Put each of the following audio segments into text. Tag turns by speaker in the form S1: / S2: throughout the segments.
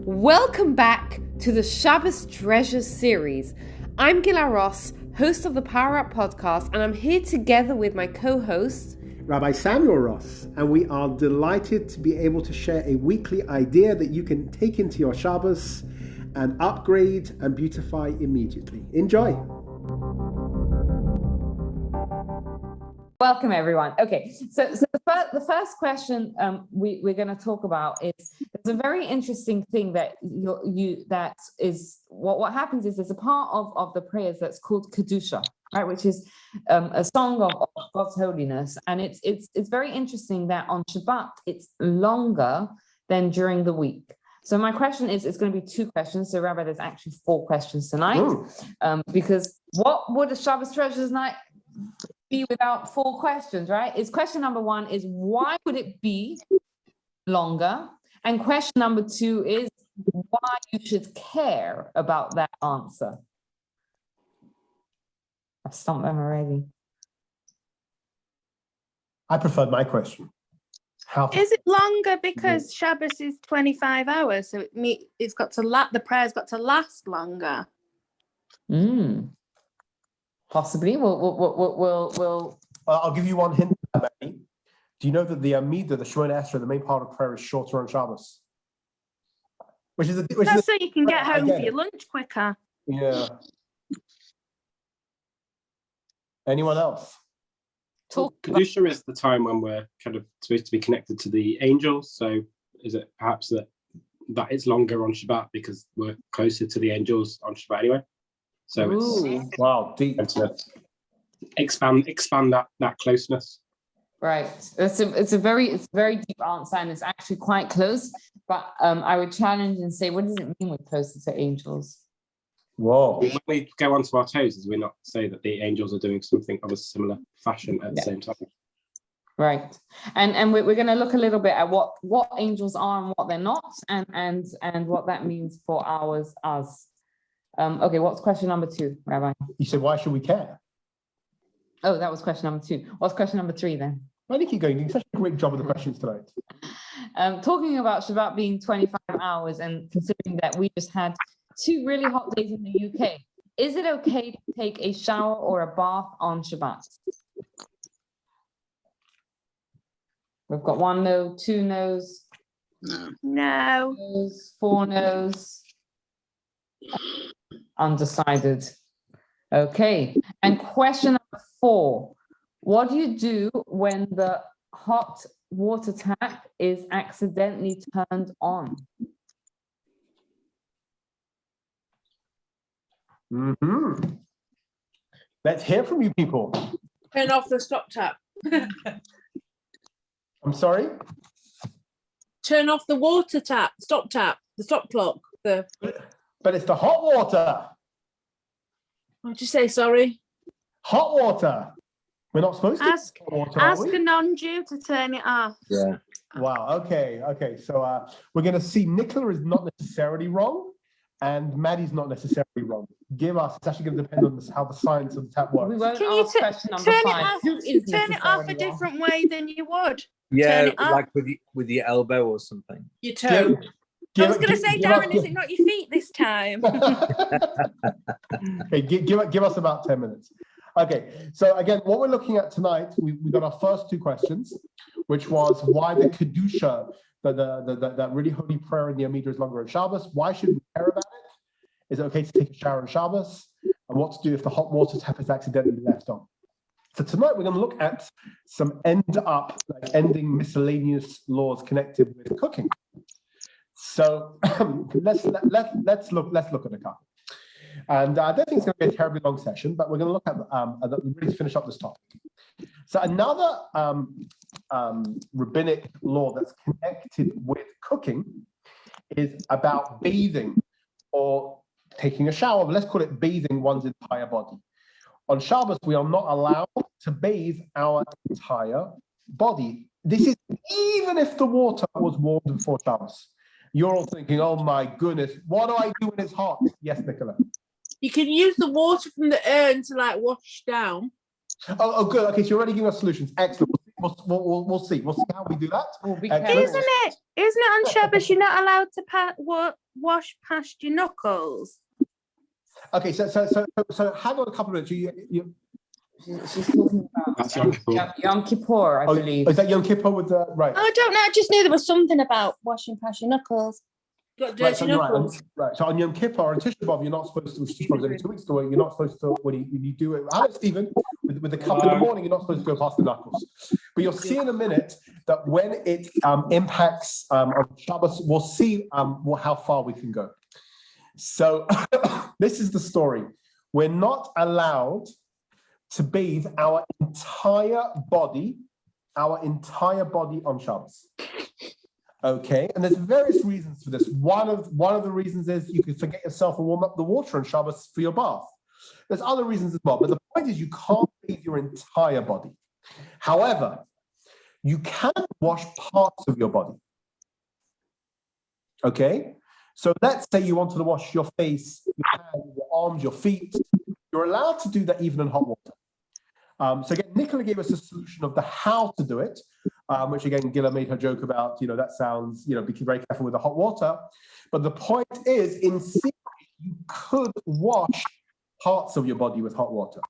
S1: Welcome back to the Shabbos Treasures series. I'm Gila Ross, host of the Power Up podcast, and I'm here together with my co-host,
S2: Rabbi Samuel Ross, and we are delighted to be able to share a weekly idea that you can take into your Shabbos and upgrade and beautify immediately. Enjoy.
S3: Welcome, everyone. Okay, so the first question we're going to talk about is there's a very interesting thing that what happens is there's a part of the prayers that's called kedusha, right, which is a song of God's holiness, and it's very interesting that on Shabbat it's longer than during the week. So my question is, it's going to be two questions. So Rabbi, there's actually 4 questions tonight, because what would a Shabbos Treasures night be without 4 questions, right? Is question number 1 is why would it be longer? And question number 2 is why you should care about that answer. I've stumped them already.
S2: I preferred my question. How
S4: is it longer because Shabbos is 25 hours, so it's got to the prayer's got to last longer?
S3: Possibly. We'll
S2: I'll give you one hint, Maggie. Do you know that the amida, the Shemona Esrei, the main part of prayer, is shorter on Shabbos?
S4: That's so you can get home for your lunch quicker.
S2: Yeah. Anyone else?
S5: Kedusha is the time when we're kind of supposed to be connected to the angels. So is it perhaps that it's longer on Shabbat because we're closer to the angels on Shabbat anyway? So it's
S2: wow, deep.
S5: To expand that closeness.
S3: Right. It's a very deep answer, and it's actually quite close. But I would challenge and say, what does it mean we're closer to angels?
S2: Whoa.
S5: When we go onto our toes, is we not say that the angels are doing something of a similar fashion at the same time? Right.
S3: And we're going to look a little bit at what angels are and what they're not, and what that means for us. Okay, what's question number 2, Rabbi?
S2: You said, why should we care?
S3: Oh, that was question number 2. What's question number 3 then?
S2: Why do you keep going? You're doing such a great job of the questions tonight.
S3: Talking about Shabbat being 25 hours and considering that we just had 2 really hot days in the UK, is it okay to take a shower or a bath on Shabbat? We've got 1 no, 2 no's.
S4: No.
S3: No's, 4 no's. Undecided. Okay. And question number 4. What do you do when the hot water tap is accidentally turned on?
S2: Let's hear from you people.
S6: Turn off the stop tap.
S2: I'm sorry?
S6: Turn off the water tap, stop clock.
S2: But it's the hot water.
S6: What did you say, sorry?
S2: Hot water. We're not supposed to
S4: ask
S2: water,
S4: ask a non-Jew to turn it off.
S5: Yeah.
S2: Wow. Okay. So we're going to see Nicola is not necessarily wrong, and Maddie's not necessarily wrong. It's actually going to depend on how the science of the tap works.
S3: We won't
S4: Can you
S3: ask question number
S4: turn
S3: 5.
S4: turn it off a different way than you would?
S7: Yeah, like with your elbow or something.
S6: Your toe.
S4: I was going to say, Darren, is it not your feet this time?
S2: Okay, give us about 10 minutes. Okay, so again, what we're looking at tonight, we got our first 2 questions, which was why the kedusha, that really holy prayer in the amida is longer on Shabbos. Why should we care about it? Is it okay to take a shower on Shabbos? And what to do if the hot water tap is accidentally left on? So tonight we're going to look at some ending miscellaneous laws connected with cooking. So let's look at a couple. And I don't think it's going to be a terribly long session, but we're going to look at really to finish up this topic. So another rabbinic law that's connected with cooking is about bathing or taking a shower. Let's call it bathing one's entire body. On Shabbos, we are not allowed to bathe our entire body. This is even if the water was warm before Shabbos. You're all thinking, oh my goodness, what do I do when it's hot? Yes, Nicola.
S6: You can use the water from the urn to wash down.
S2: Oh, good. Okay, so you're already giving us solutions. Excellent. We'll see We'll see. We'll see how we do that.
S3: We'll be
S2: Excellent.
S3: careful.
S4: Isn't it on Shabbos you're not allowed to wash past your knuckles?
S2: Okay, so hang on a couple of minutes.
S3: She's talking about
S5: That's Yom Kippur.
S3: Yom Kippur, I believe.
S2: Is that Yom Kippur with the right?
S4: I don't know. I just knew there was something about washing past your knuckles.
S6: Got
S2: Right,
S6: dirty
S2: so you're
S6: knuckles.
S2: right. So on Yom Kippur or Tisha B'Av, you're not supposed to. Which Tisha B'Av is only 2 weeks away. You're not supposed to when you do it. Hello, Stephen. With the cup in the morning, you're not supposed to go past the knuckles. But you'll see in a minute that when it impacts on Shabbos, we'll see how far we can go. So this is the story. We're not allowed to bathe our entire body on Shabbos. Okay, and there's various reasons for this. One of the reasons is you can forget yourself and warm up the water on Shabbos for your bath. There's other reasons as well, but the point is you can't bathe your entire body. However, you can wash parts of your body. Okay, so let's say you wanted to wash your face, your hands, your arms, your feet. You're allowed to do that even in hot water. So again, Nicola gave us a solution of the how to do it, which again, Gila made her joke about, that sounds, be very careful with the hot water. But the point is, in theory, you could wash parts of your body with hot water.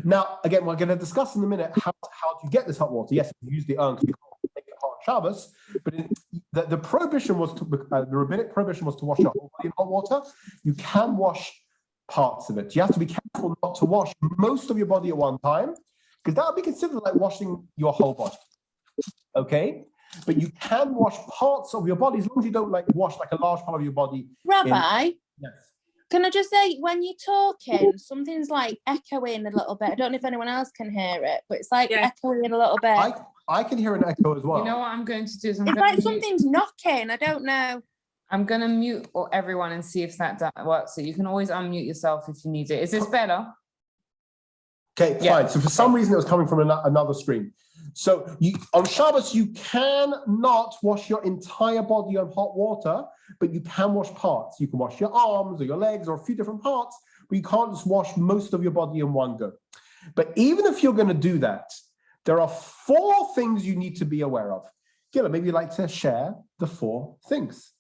S2: Now, again, we're going to discuss in a minute how do you get this hot water. Yes, you use the urn because you can't make it hot on Shabbos, but the prohibition was the rabbinic prohibition was to wash your whole body in hot water. You can wash parts of it. You have to be careful not to wash most of your body at one time, because that would be considered like washing your whole body. Okay, but you can wash parts of your body as long as you don't wash a large part of your body.
S4: Rabbi,
S2: Yes.
S4: can I just say, when you're talking, something's echoing a little bit. I don't know if anyone else can hear it, but it's echoing a little bit.
S2: I can hear an echo as well.
S3: You know what I'm going to do is
S4: It's like something's knocking. I don't know.
S3: I'm going to mute everyone and see if that works. So you can always unmute yourself if you need it. Is this better?
S2: Okay, fine. So for some reason it was coming from another screen. So on Shabbos, you cannot wash your entire body on hot water, but you can wash parts. You can wash your arms or your legs or a few different parts, but you can't just wash most of your body in one go. But even if you're going to do that, there are 4 things you need to be aware of. Gila, maybe you'd like to share the 4 things.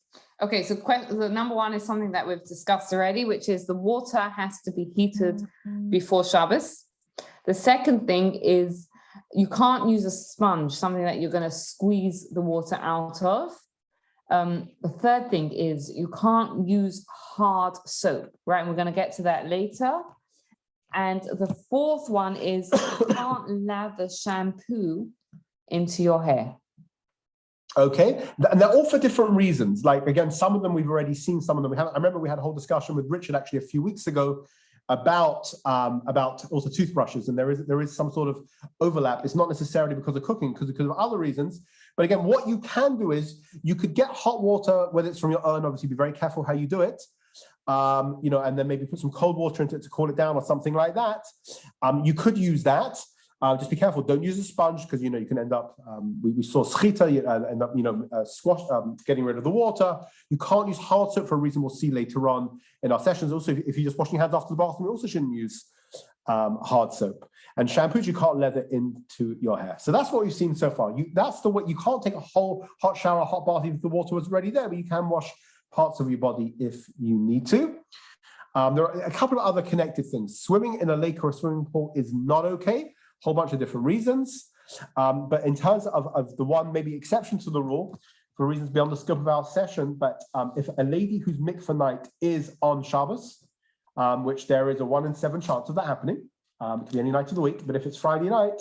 S3: Okay, so the number 1 is something that we've discussed already, which is the water has to be heated before Shabbos. The second thing is you can't use a sponge, something that you're going to squeeze the water out of. The third thing is you can't use hard soap, right? And we're going to get to that later. And the fourth one is you can't lather shampoo into your hair.
S2: Okay, and they're all for different reasons. Again, some of them we've already seen, some of them we haven't. I remember we had a whole discussion with Richard actually a few weeks ago about also toothbrushes, and there is some sort of overlap. It's not necessarily because of cooking, because of other reasons. But again, what you can do is you could get hot water, whether it's from your urn. Obviously, be very careful how you do it. And then maybe put some cold water into it to cool it down or something like that. You could use that. Just be careful. Don't use a sponge because you can end up. We saw schita end up squash, getting rid of the water. You can't use hard soap for a reason we'll see later on in our sessions. Also, if you're just washing your hands after the bathroom, you also shouldn't use hard soap. And shampoos you can't lather into your hair. So that's what we've seen so far. That's the way. You can't take a whole hot shower, hot bath if the water was already there, but you can wash parts of your body if you need to. There are a couple of other connected things. Swimming in a lake or a swimming pool is not okay. Whole bunch of different reasons. But in terms of the one maybe exception to the rule, for reasons beyond the scope of our session, but if a lady who's mikvah night is on Shabbos, which there is a 1 in 7 chance of that happening, it can be any night of the week, but if it's Friday night,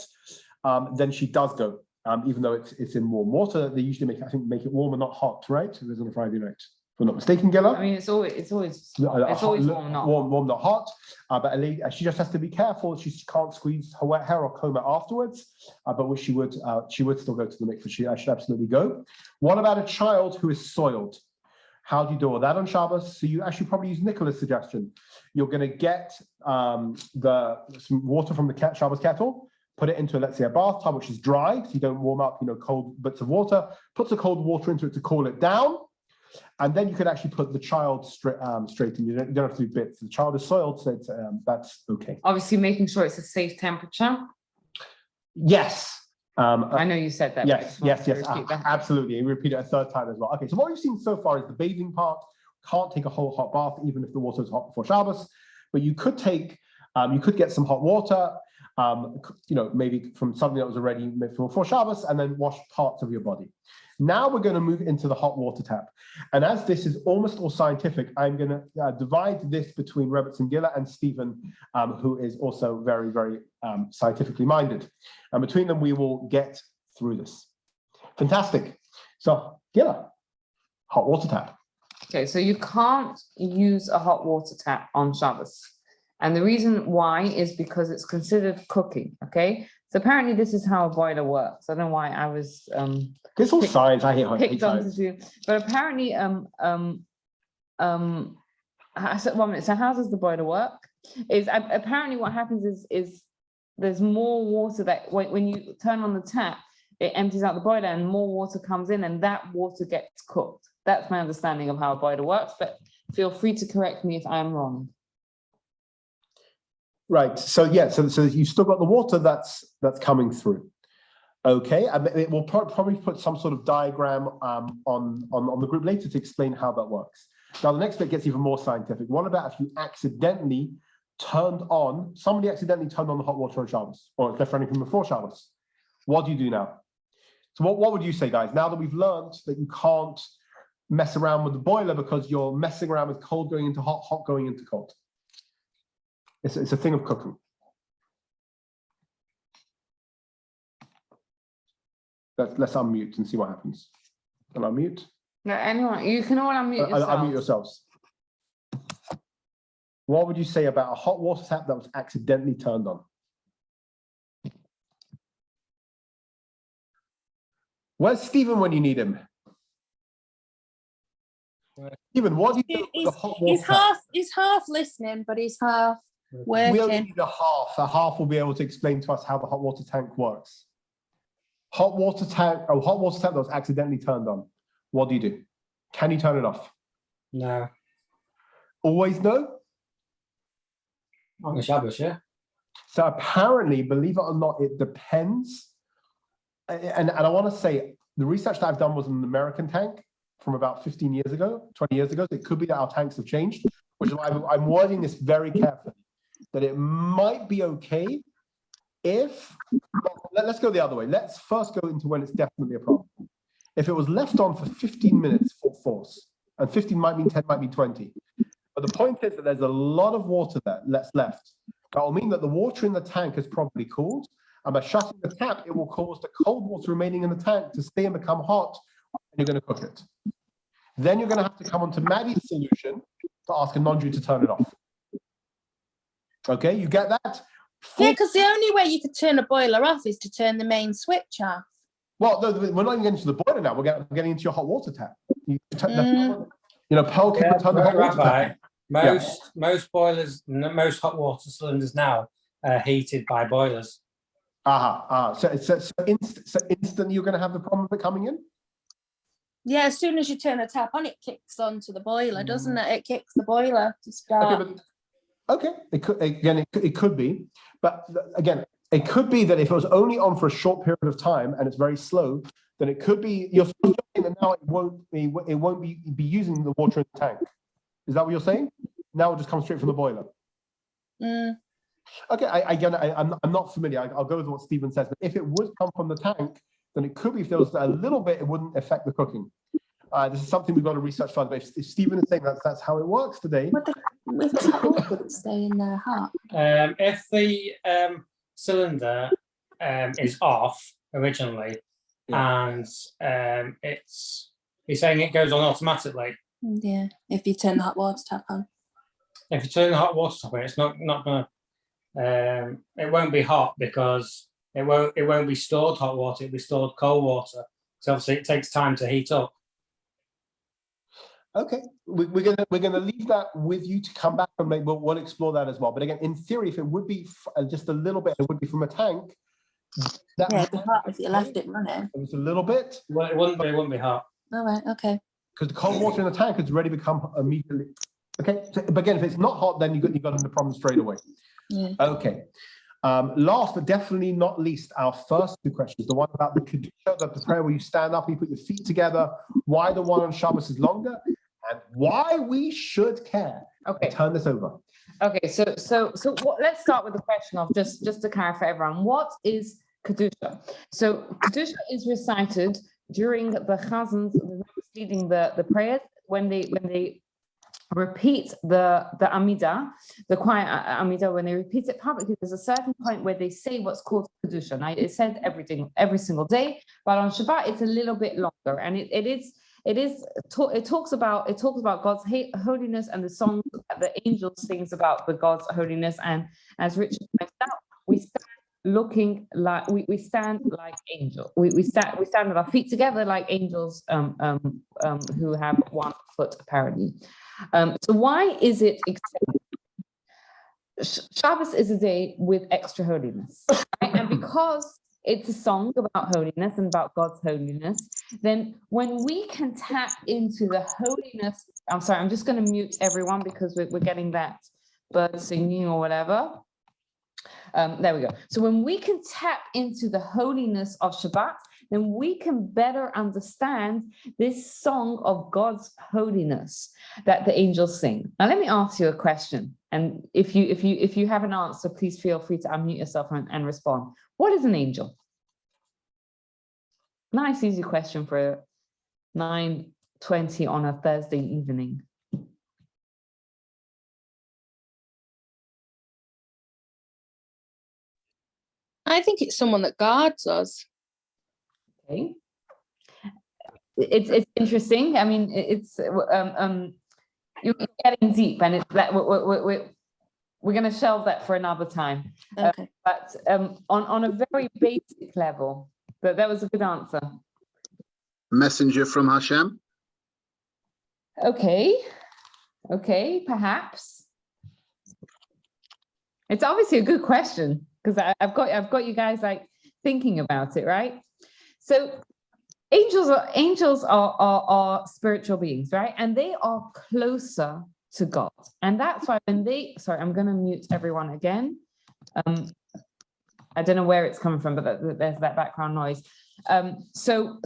S2: then she does go, even though it's in warm water. They usually make it warm and not hot, right? If it's on a Friday night. If I'm not mistaken, Gila.
S3: I mean, it's always warm, not hot.
S2: Warm, not hot. But a lady, she just has to be careful. She can't squeeze her wet hair or comb it afterwards. But she would still go to the mikveh. She should absolutely go. What about a child who is soiled? How do you deal with that on Shabbos? So you actually probably use Nicola's suggestion. You're going to get some water from the Shabbos kettle, put it into, let's say, a bathtub which is dry, so you don't warm up, cold bits of water. Put the cold water into it to cool it down. And then you could actually put the child straight in. You don't have to do bits. The child is soiled, so that's okay.
S3: Obviously, making sure it's a safe temperature.
S2: Yes.
S3: I know you said that.
S2: Yes, absolutely. You repeat it a third time as well. Okay, so what we've seen so far is the bathing part. Can't take a whole hot bath, even if the water is hot before Shabbos. But you could take, you could get some hot water, maybe from something that was already made before Shabbos, and then wash parts of your body. Now we're going to move into the hot water tap. And as this is almost all scientific, I'm going to divide this between Rebbe Gila and Stephen, who is also very, very scientifically minded. And between them, we will get through this. Fantastic. So, Gila, hot water tap.
S3: Okay, so you can't use a hot water tap on Shabbos. And the reason why is because it's considered cooking, okay? So apparently this is how a boiler works. I don't know why I was
S2: it's all science. I hate
S3: science. But apparently I said 1 minute. So how does the boiler work? Is apparently what happens is there's more water that when you turn on the tap, it empties out the boiler and more water comes in and that water gets cooked. That's my understanding of how a boiler works, but feel free to correct me if I'm wrong.
S2: Right. So yeah. So you've still got the water that's coming through. Okay. And it will probably put some sort of diagram on the group later to explain how that works. Now the next bit gets even more scientific. What about if you somebody accidentally turned on the hot water on Shabbos, or it's left running from before Shabbos? What do you do now? So what would you say, guys? Now that we've learned that you can't mess around with the boiler because you're messing around with cold going into hot, hot going into cold. It's a thing of cooking. Let's unmute and see what happens. Can I unmute?
S3: No, anyone, you can all unmute yourselves.
S2: Unmute yourselves. What would you say about a hot water tap that was accidentally turned on? Where's Stephen when you need him? Stephen, what do you do with the hot water tap?
S4: He's half listening, but he's half working.
S2: We only need a half. A half will be able to explain to us how the hot water tank works. Hot water tap that was accidentally turned on. What do you do? Can you turn it off?
S8: No.
S2: Always no?
S8: On the Shabbos, yeah.
S2: So apparently, believe it or not, it depends. And I want to say the research that I've done was in an American tank from about 15 years ago, 20 years ago. So it could be that our tanks have changed, which is why I'm wording this very carefully, that it might be okay if, let's go the other way. Let's first go into when it's definitely a problem. If it was left on for 15 minutes full force, and 15 might mean 10, might mean 20. But the point is that there's a lot of water there that's left. That will mean that the water in the tank is probably cooled, and by shutting the tap, it will cause the cold water remaining in the tank to stay and become hot, and you're going to cook it. Then you're going to have to come on to Maddie's solution to ask a non-Jew to turn it off. Okay, you get that?
S4: Yeah, because the only way you could turn a boiler off is to turn the main switch off.
S2: Well, no, we're not even getting to the boiler now. We're getting into your hot water tap. Pearl can turn the hot water tap.
S8: Most boilers, most hot water cylinders now are heated by boilers.
S2: So instantly you're going to have the problem of it coming in?
S4: Yeah, as soon as you turn a tap on, it kicks onto the boiler, doesn't it? It kicks the boiler to start.
S2: Okay, it could be, but again, it could be that if it was only on for a short period of time and it's very slow, then it could be you're saying that now it won't be using the water in the tank. Is that what you're saying? Now it just comes straight from the boiler. Okay, I'm not familiar. I'll go with what Stephen says. But if it would come from the tank, then it could be if there was a little bit, it wouldn't affect the cooking. This is something we've got to research further. But if Stephen is saying that's how it works today.
S4: With the cold would stay in there hot.
S8: If the cylinder is off originally, and you're saying it goes on automatically.
S4: Yeah, if you turn the hot water tap on.
S8: If you turn the hot water tap on, it's not gonna. It won't be hot because it won't be stored hot water. It'll be stored cold water. So obviously it takes time to heat up.
S2: Okay, we're gonna leave that with you to come back and we'll explore that as well. But again, in theory, if it would be just a little bit, it would be from a tank.
S4: It'd be hot if you left it running.
S2: It was a little bit.
S8: Well, it wouldn't be hot.
S4: All right. Okay.
S2: Because the cold water in the tank has already become immediately. Okay, so, but again, if it's not hot, then you got into the problem straight away.
S4: Yeah.
S2: Okay. Last but definitely not least, our first two questions, the one about the kedusha, the prayer where you stand up, you put your feet together, why the one on Shabbos is longer, and why we should care.
S3: Okay.
S2: I turn this over.
S3: Okay, so let's start with the question of just to clarify everyone, what is kedusha? So kedusha is recited during the chazans leading the prayers when they repeat the amida, the quiet amida. When they repeat it publicly, there's a certain point where they say what's called kedusha. Now it's said every single day, but on Shabbat it's a little bit longer, and it talks about God's holiness and the songs that the angels sings about the God's holiness. And as Richard pointed out, we stand looking like we stand like angels. We stand with our feet together like angels who have 1 foot apparently. So why is it accepted? Shabbos is a day with extra holiness, right? And because it's a song about holiness and about God's holiness, then when we can tap into the holiness, I'm sorry, I'm just going to mute everyone because we're getting that bird singing or whatever. There we go. So when we can tap into the holiness of Shabbat, then we can better understand this song of God's holiness that the angels sing. Now, let me ask you a question. And if you have an answer, please feel free to unmute yourself and respond. What is an angel? Nice, easy question for 9:20 on a Thursday evening.
S4: I think it's someone that guards us.
S3: Okay. It's interesting. I mean, it's you're getting deep, and it's that we're going to shelve that for another time.
S4: Okay.
S3: But on a very basic level, that was a good answer.
S9: Messenger from Hashem.
S3: Okay, perhaps. It's obviously a good question because I've got you guys like thinking about it, right? So angels are spiritual beings, right? And they are closer to God. And that's why when sorry, I'm going to mute everyone again. I don't know where it's coming from, but there's that background noise. So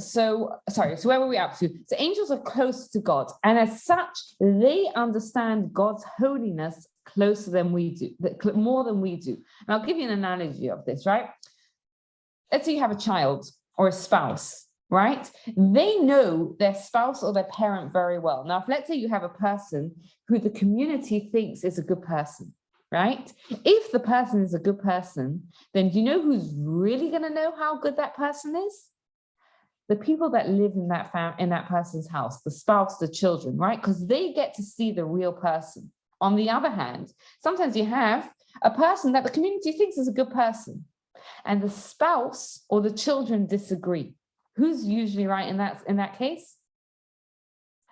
S3: where were we up to? So angels are close to God, and as such, they understand God's holiness closer than we do, more than we do. And I'll give you an analogy of this, right? Let's say you have a child or a spouse, right? They know their spouse or their parent very well. Now, if let's say you have a person who the community thinks is a good person, right? If the person is a good person, then do you know who's really going to know how good that person is? The people that live in that person's house, the spouse, the children, right? Because they get to see the real person. On the other hand, sometimes you have a person that the community thinks is a good person, and the spouse or the children disagree. Who's usually right in that case?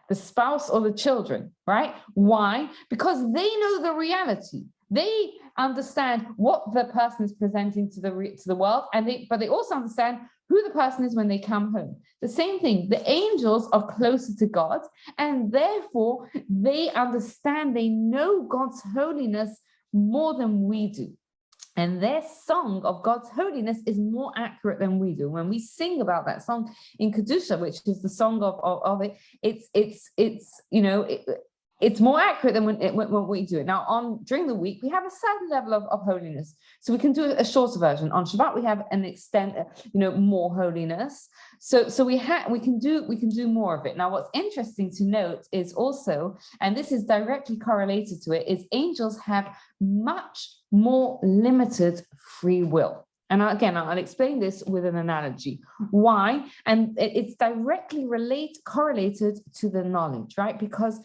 S3: The spouse or the children, right? Why? Because they know the reality. They understand what the person is presenting to the world, but they also understand who the person is when they come home. The same thing, the angels are closer to God, and therefore they understand, they know God's holiness more than we do. And their song of God's holiness is more accurate than we do. When we sing about that song in kedusha, which is the song of it, it's more accurate than when we do it. Now, during the week, we have a certain level of holiness. So we can do a shorter version. On Shabbat, we have an extent, more holiness. So we can do more of it. Now, what's interesting to note is also, and this is directly correlated to it, is angels have much more limited free will. And again, I'll explain this with an analogy. Why? And it's directly correlated to the knowledge, right? Because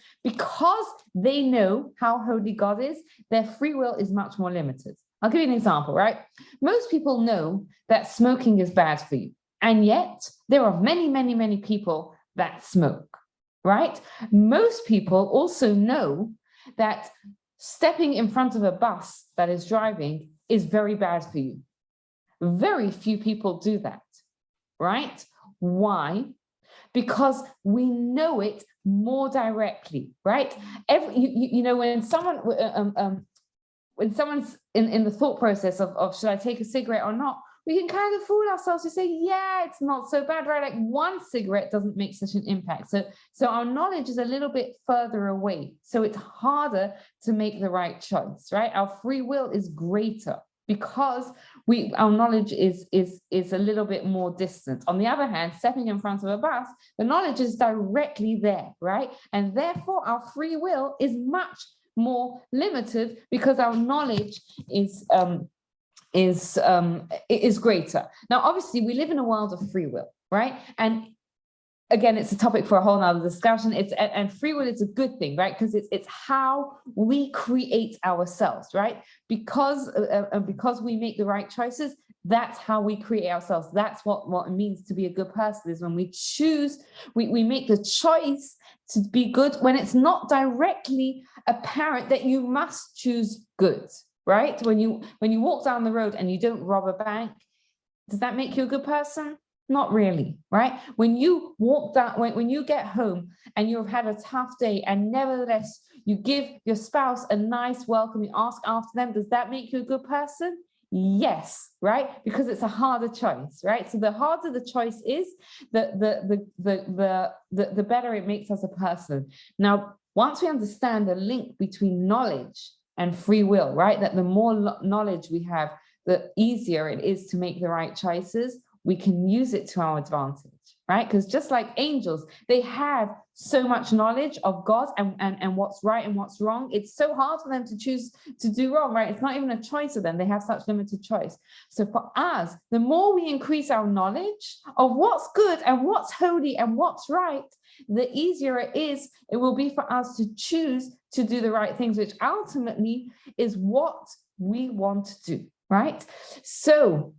S3: they know how holy God is, their free will is much more limited. I'll give you an example, right? Most people know that smoking is bad for you. And yet there are many, many, many people that smoke, right? Most people also know that stepping in front of a bus that is driving is very bad for you. Very few people do that, right? Why? Because we know it more directly, right? When when someone's in the thought process of should I take a cigarette or not, we can kind of fool ourselves to say, yeah, it's not so bad, right? Like one cigarette doesn't make such an impact. So our knowledge is a little bit further away. So it's harder to make the right choice, right? Our free will is greater because our knowledge is a little bit more distant. On the other hand, stepping in front of a bus, the knowledge is directly there, right? And therefore our free will is much more limited because our knowledge is greater. Now, obviously, we live in a world of free will, right? And again, it's a topic for a whole nother discussion. And free will is a good thing, right? Because it's how we create ourselves, right? Because we make the right choices, that's how we create ourselves. That's what it means to be a good person, is when we choose, we make the choice to be good when it's not directly apparent that you must choose good, right? When you walk down the road and you don't rob a bank, does that make you a good person? Not really, right? When you walk down, when you get home and you've had a tough day and nevertheless you give your spouse a nice welcome, you ask after them, does that make you a good person? Yes, right? Because it's a harder choice, right? So the harder the choice is, the better it makes us a person. Now, once we understand the link between knowledge and free will, right? That the more knowledge we have, the easier it is to make the right choices. We can use it to our advantage, right? Because just like angels, they have so much knowledge of God and what's right and what's wrong. It's so hard for them to choose to do wrong, right? It's not even a choice of them. They have such limited choice. So for us, the more we increase our knowledge of what's good and what's holy and what's right, the easier it will be for us to choose to do the right things, which ultimately is what we want to do, right? So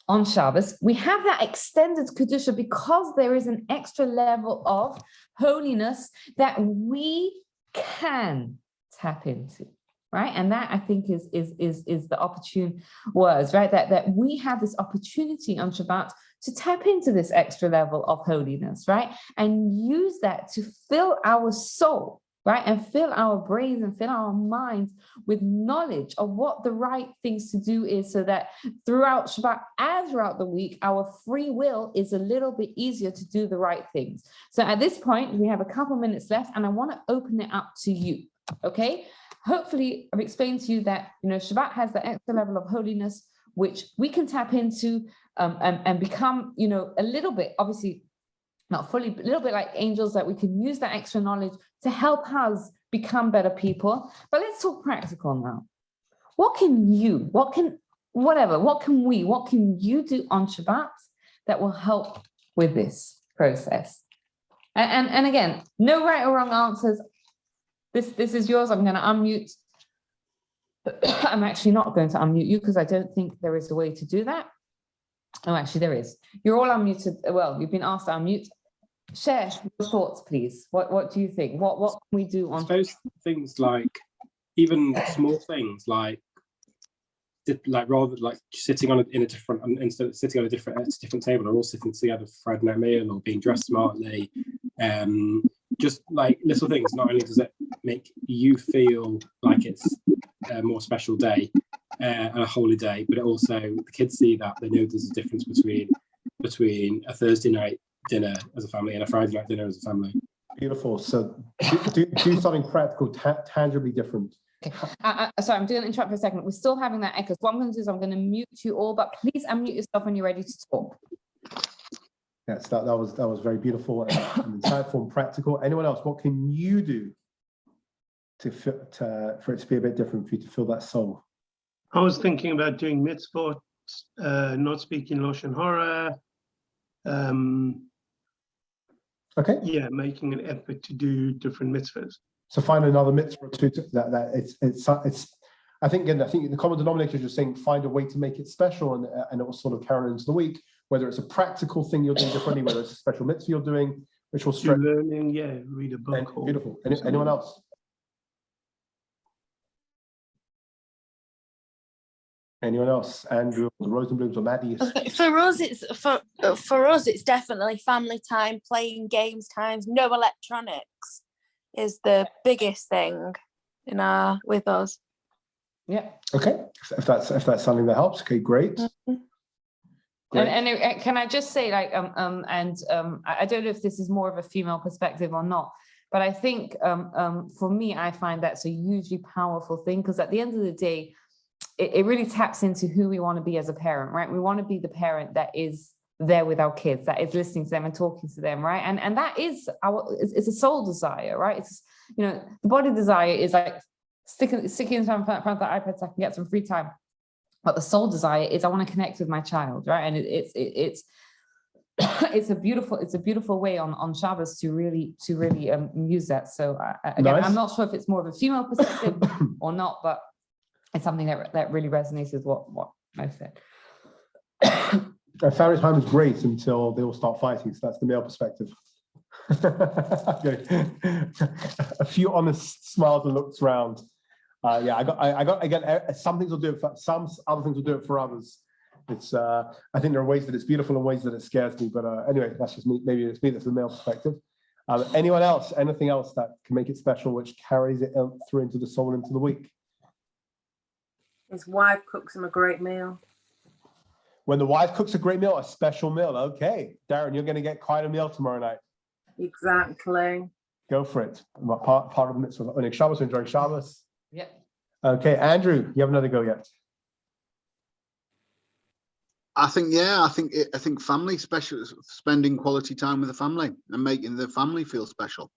S3: on Shabbos, we have that extended kedusha because there is an extra level of holiness that we can tap into, right? And that, I think, is the opportune words, right? That we have this opportunity on Shabbat to tap into this extra level of holiness, right? And use that to fill our soul, right? And fill our brains and fill our minds with knowledge of what the right things to do is, so that throughout Shabbat and throughout the week, our free will is a little bit easier to do the right things. So at this point, we have a couple minutes left and I want to open it up to you, okay? Hopefully I've explained to you that, Shabbat has the extra level of holiness, which we can tap into and become, a little bit, obviously, not fully, a little bit like angels, that we can use that extra knowledge to help us become better people. But let's talk practical now. What can you do on Shabbat that will help with this process? And again, no right or wrong answers. This is yours. I'm going to unmute. I'm actually not going to unmute you because I don't think there is a way to do that. Oh, actually, there is. You're all unmuted. Well, you've been asked to unmute. Share your thoughts, please. What do you think? What can we do on?
S5: I suppose things like, even small things like rather like sitting in a different, instead of sitting on a different table, or all sitting together for Friday night meal, or being dressed smartly. Just like little things. Not only does it make you feel like it's a more special day and a holy day, but it also, the kids see that, they know there's a difference between a Thursday night dinner as a family and a Friday night dinner as a family.
S2: Beautiful. So do something practical, tangibly different.
S3: Okay. Sorry, I'm going to interrupt for a second. We're still having that echo. So what I'm going to do is I'm going to mute you all, but please unmute yourself when you're ready to talk.
S2: Yes, that was very beautiful and insightful and practical. Anyone else? What can you do for it to be a bit different, for you to feel that soul?
S10: I was thinking about doing mitzvot, not speaking Lashon Hara.
S2: Okay.
S10: Yeah, making an effort to do different mitzvahs.
S2: So find another mitzvah to that it's. I think the common denominator is just saying find a way to make it special, and it will sort of carry into the week. Whether it's a practical thing you're doing differently, whether it's a special mitzvah you're doing, which will strengthen.
S10: Learning, yeah, read a book.
S2: Beautiful. Anyone else? Anyone else? Andrew, the Rosenblums, or Maddie?
S4: For us, it's definitely family time, playing games times. No electronics is the biggest thing with us.
S3: Yeah.
S2: Okay, if that's something that helps, okay, great. Great.
S3: And can I just say, like, I don't know if this is more of a female perspective or not, but I think for me, I find that's a hugely powerful thing, because at the end of the day, it really taps into who we want to be as a parent, right? We want to be the parent that is there with our kids, that is listening to them and talking to them, right? And that is it's a soul desire, right? It's, the body desire is like sticking in front of the iPad so I can get some free time. But the soul desire is I want to connect with my child, right? And it's a beautiful way on Shabbos to really use that. So again, nice. I'm not sure if it's more of a female perspective or not, but it's something that really resonates with what I said.
S2: Family time is great until they all start fighting. So that's the male perspective. Okay. A few honest smiles and looks round. I got again. Some things will do it for some. Other things will do it for others. It's. I think there are ways that it's beautiful and ways that it scares me. But anyway, that's just me. Maybe it's me. That's the male perspective. Anyone else? Anything else that can make it special, which carries it through into the soul, into the week?
S6: His wife cooks him a great meal.
S2: When the wife cooks a great meal, a special meal. Okay, Darren, you're going to get quite a meal tomorrow night.
S6: Exactly.
S2: Go for it. Part of the mitzvah. On Shabbos, enjoying Shabbos.
S3: Yeah.
S2: Okay, Andrew, you have another go yet?
S9: I think family special, spending quality time with the family and making the family feel special.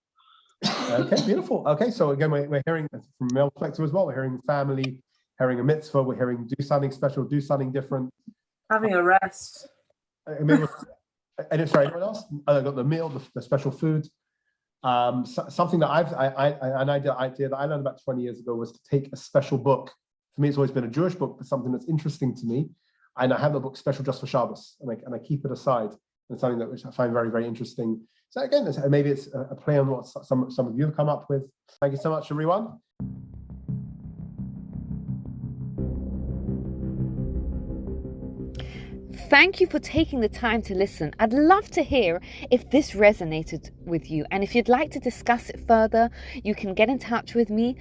S2: Okay, beautiful. Okay, so again, we're hearing from a male perspective as well. We're hearing family, hearing a mitzvah. We're hearing do something special, do something different.
S6: Having a rest.
S2: And sorry, anyone else? I got the meal, the special food. Something that an idea that I learned about 20 years ago was to take a special book. For me, it's always been a Jewish book, but something that's interesting to me. And I have the book special just for Shabbos, and I keep it aside. And something that which I find very, very interesting. So again, maybe it's a play on what some of you have come up with. Thank you so much, everyone.
S1: Thank you for taking the time to listen. I'd love to hear if this resonated with you. And if you'd like to discuss it further, you can get in touch with me.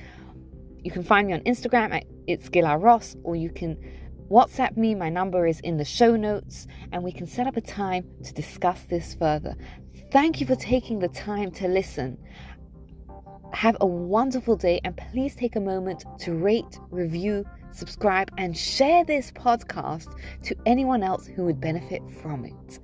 S1: You can find me on Instagram at It's Gila Ross, or you can WhatsApp me. My number is in the show notes, and we can set up a time to discuss this further. Thank you for taking the time to listen. Have a wonderful day, and please take a moment to rate, review, subscribe, and share this podcast to anyone else who would benefit from it.